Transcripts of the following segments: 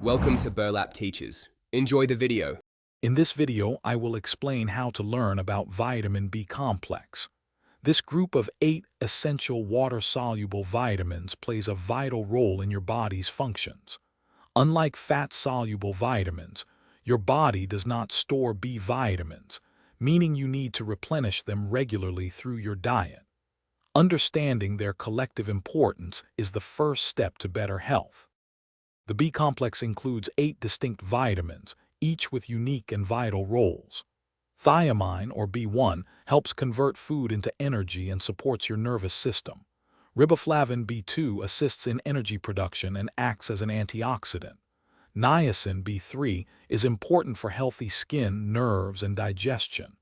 Welcome to Burlap Teachers. Enjoy the video. In this video, I will explain how to learn about vitamin B complex. This group of 8 essential water-soluble vitamins plays a vital role in your body's functions. Unlike fat-soluble vitamins, your body does not store B vitamins, meaning you need to replenish them regularly through your diet. Understanding their collective importance is the first step to better health. The B complex includes 8 distinct vitamins, each with unique and vital roles. Thiamine, or B1, helps convert food into energy and supports your nervous system. Riboflavin B2 assists in energy production and acts as an antioxidant. Niacin B3 is important for healthy skin, nerves, and digestion.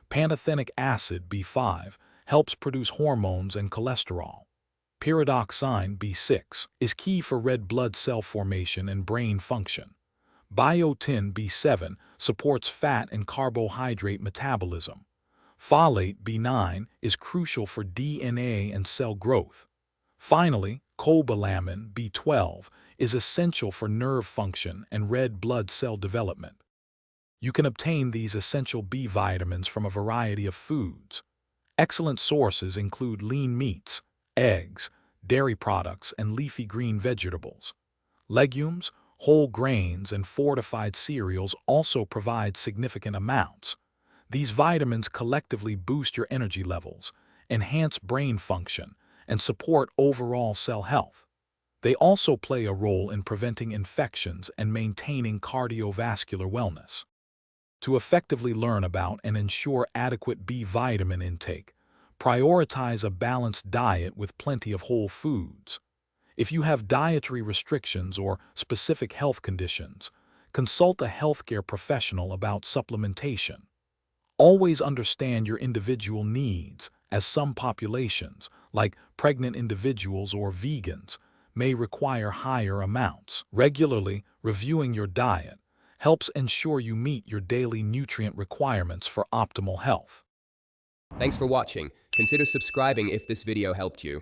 Pantothenic acid B5 helps produce hormones and cholesterol. Pyridoxine B6 is key for red blood cell formation and brain function. Biotin B7 supports fat and carbohydrate metabolism. Folate B9 is crucial for DNA and cell growth. Finally, cobalamin B12 is essential for nerve function and red blood cell development. You can obtain these essential B vitamins from a variety of foods. Excellent sources include lean meats, eggs, dairy products, and leafy green vegetables. Legumes, whole grains, and fortified cereals also provide significant amounts. These vitamins collectively boost your energy levels, enhance brain function, and support overall cell health. They also play a role in preventing infections and maintaining cardiovascular wellness. To effectively learn about and ensure adequate B vitamin intake, prioritize a balanced diet with plenty of whole foods. If you have dietary restrictions or specific health conditions, consult a healthcare professional about supplementation. Always understand your individual needs, as some populations, like pregnant individuals or vegans, may require higher amounts. Regularly reviewing your diet helps ensure you meet your daily nutrient requirements for optimal health. Thanks for watching. Consider subscribing if this video helped you.